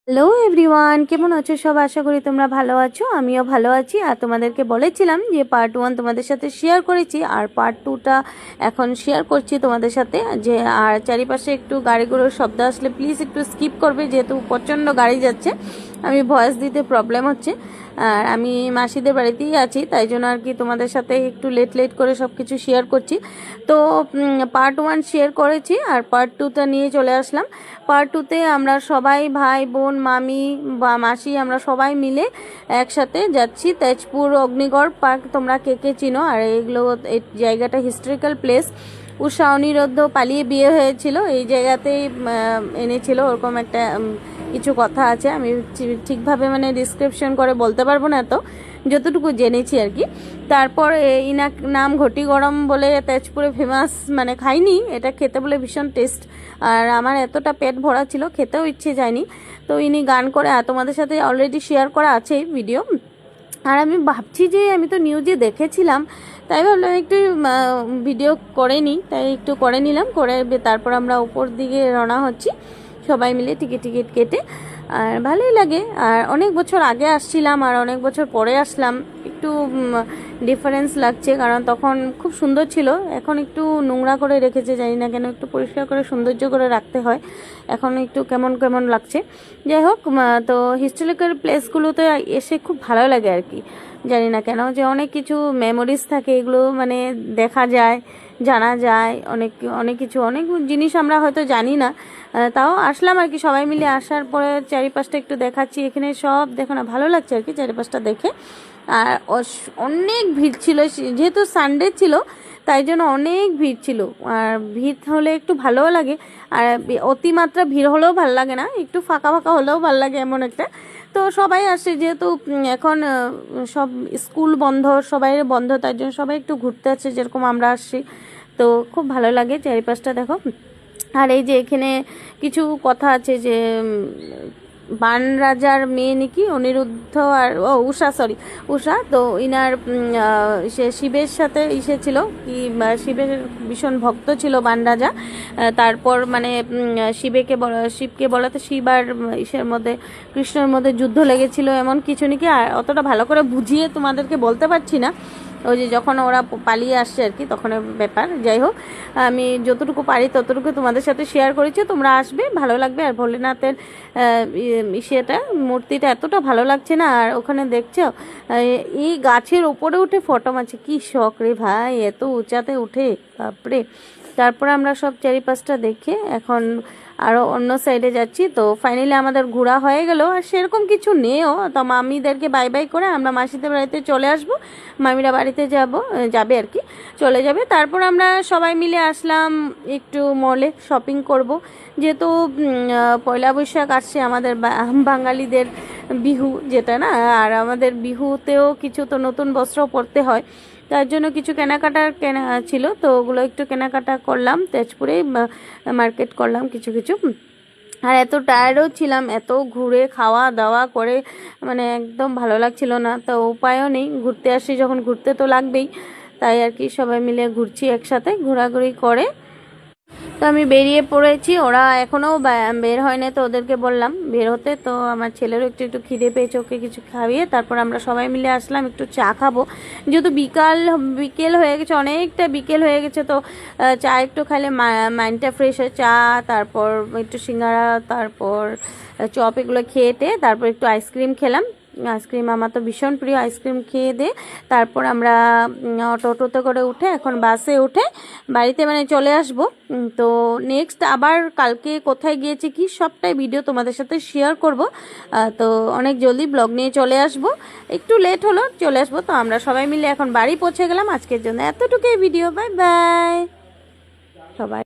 Hello everyone, কেমন আছো সব? আশা করি তোমরা ভালো আছো, আমিও ভালো আছি। আর তোমাদেরকে বলেছিলাম যে পার্ট 1 তোমাদের সাথে শেয়ার করেছি, আর পার্ট 2টা এখন শেয়ার করছি তোমাদের সাথে। যে আর চারিপাশে একটু গাড়ি ঘোড়ার শব্দ আসলে প্লিজ একটু স্কিপ করবে, যেহেতু প্রচণ্ড গাড়ি যাচ্ছে, আমি ভয়েস দিতে প্রবলেম হচ্ছে। আর আমি মাসিদের বাড়িতেই আছি, তাই জন্য আর কি তোমাদের সাথে একটু লেট করে সব কিছু শেয়ার করছি। তো পার্ট 1 শেয়ার করেছি, আর পার্ট 2টা নিয়ে চলে আসলাম। পার্ট 2তে আমরা সবাই ভাই বোন মামি বা মাসি আমরা সবাই মিলে একসাথে যাচ্ছি তেজপুর অগ্নিগড় পার্ক। তোমরা কে কে চিনো? আর এগুলো এই জায়গাটা হিস্টোরিক্যাল প্লেস। উষা অনিরুদ্ধ পালিয়ে বিয়ে হয়েছিল এই জায়গাতেই, এনেছিল, ওরকম একটা কিছু কথা আছে। আমি ঠিকভাবে মানে ডিসক্রিপশন করে বলতে পারবো না, তো যতটুকু জেনেছি আর কি। তারপর ইনার নাম ঘটি গরম বলে তেজপুরে ফেমাস, মানে খাইনি, এটা খেতে বলে ভীষণ টেস্ট। আর আমার এতটা পেট ভরা ছিল, খেতেও ইচ্ছে যায়নি। তো ইনি গান করে, আর তোমাদের সাথে অলরেডি শেয়ার করা আছে ভিডিও। আর আমি ভাবছি যে আমি তো নিউজে দেখেছিলাম, তাই ভাবলাম একটু ভিডিও করে নিই, তাই একটু করে নিলাম। করে তারপর আমরা উপর দিকে রওনা হচ্ছি সবাই মিলে টিকিট কেটে। আর ভালোই লাগে। আর অনেক বছর আগে আসছিলাম আর অনেক বছর পরে আসলাম, একটু ডিফারেন্স লাগছে, কারণ তখন খুব সুন্দর ছিল, এখন একটু নোংরা করে রেখেছে, জানি না কেন, একটু পরিষ্কার করে সৌন্দর্য করে রাখতে হয়, এখন একটু কেমন কেমন লাগছে। যাই হোক, তো হিস্টোরিক্যাল প্লেসগুলোতে এসে খুব ভালো লাগে আর কি, জানি না কেন, যে অনেক কিছু মেমোরিজ থাকে, এগুলো মানে দেখা যায়, জানা যায়, অনেক অনেক কিছু, অনেক জিনিস আমরা হয়তো জানি না। তাও আসলাম আর কি, সবাই মিলে আসার পরে চারিপাশটা একটু দেখাচ্ছি, এখানে সব দেখো না, ভালো লাগছে আর কি চারিপাশটা দেখে। আর অনেক ভিড় ছিল, যেহেতু সানডে ছিল তাই জন্য অনেক ভিড় ছিল। আর ভিড় হলে একটু ভালোও লাগে, আর অতিমাত্রা ভিড় হলেও ভালো লাগে না, একটু ফাঁকা ফাঁকা হলেও ভালো লাগে, এমন একটা। তো সবাই আসে, যেহেতু এখন সব স্কুল বন্ধ, সবাই বন্ধ, তাই জন্য সবাই একটু ঘুরতে আসছে, যেরকম আমরা আসছি। তো খুব ভালো লাগে চারিপাশটা দেখো। আর এই যে এখানে কিছু কথা আছে যে বান রাজার মেয়ে নাকি অনিরুদ্ধ, আর উষা, তো ইনার সে শিবের সাথে ছিল কি, শিবের ভীষণ ভক্ত ছিল বান রাজা। তারপর মানে শিবকে বলাতে শিব আর ইসের মধ্যে, কৃষ্ণের মধ্যে যুদ্ধ লেগেছিল, এমন কিছু নাকি। আর অতটা ভালো করে বুঝিয়ে তোমাদেরকে বলতে পারছি না, ওই যে যখন ওরা পালিয়ে আসছে আর কি, তখনের ব্যাপার। যাই হোক, আমি যতটুকু পারি ততটুকু তোমাদের সাথে শেয়ার করেছি, তোমরা আসবে, ভালো লাগবে। আর ভোলেনাথের সেটা মূর্তিটা এতটা ভালো লাগছে না। আর ওখানে দেখছো এই গাছের ওপরে উঠে ফটো মারছে, কি শখ রে ভাই, এত উঁচাতে উঠে, বাপরে। তারপরে আমরা সব চারিপাশটা দেখে এখন আরও অন্য সাইডে যাচ্ছি। তো ফাইনালি আমাদের ঘোরা হয়ে গেল, আর সেরকম কিছু নেও। তো মামিদেরকে বাই বাই করে আমরা মাসিদের বাড়িতে চলে আসব, মামিরা বাড়িতে যাবে আর কি, চলে যাবে। তারপর আমরা সবাই মিলে আসলাম একটু মলে শপিং করব, যেহেতু পয়লা বৈশাখ আসছে, আমাদের বাঙালিদের বিহু যেটা না, আর আমাদের বিহুতেও কিছু তো নতুন বস্ত্র পরতে হয়, তার জন্য কিছু কেনাকাটার ছিল, তো ওগুলো একটু কেনাকাটা করলাম, তেজপুরে মার্কেট করলাম কিছু কিছু। আর এত টায়ার্ডও ছিলাম, এত ঘুরে খাওয়া দাওয়া করে মানে একদম ভালো লাগছিল না, তো উপায়ও নেই, ঘুরতে আসি যখন ঘুরতে তো লাগবেই, তাই আর কি সবাই মিলে ঘুরছি একসাথে, ঘোরাঘুরি করে। তো আমি বেরিয়ে পড়েছি, ওরা এখনও বের হয়নি, তো ওদেরকে বললাম বের হতে। তো আমার ছেলেরও একটু একটু খিদে পেয়েছে, ওকে কিছু খাইয়ে তারপর আমরা সবাই মিলে আসলাম একটু চা খাবো, যেহেতু বিকেল হয়ে গেছে, অনেকটা বিকেল হয়ে গেছে। তো চা একটু খাইলে মাইন্ডটা ফ্রেশ হয়। চা, তারপর একটু সিঙ্গারা, তারপর চপ, এগুলো খেয়েতে তারপর একটু আইসক্রিম খেলাম। আইসক্রিম আমার তো ভীষণ প্রিয়, আইসক্রিম খেয়ে দে তারপর আমরা টোটোতে করে উঠে এখন বাসে উঠে বাড়িতে মানে চলে আসব। তো নেক্সট আবার কালকে কোথায় গিয়েছি কি সবটাই ভিডিও তোমাদের সাথে শেয়ার করব। তো অনেক জলদি ব্লগ নিয়ে চলে আসব, একটু লেট হলো চলে আসবো। তো আমরা সবাই মিলে এখন বাড়ি পৌঁছে গেলাম, আজকের জন্য এতটুকুই ভিডিও, বাই বাই সবাই।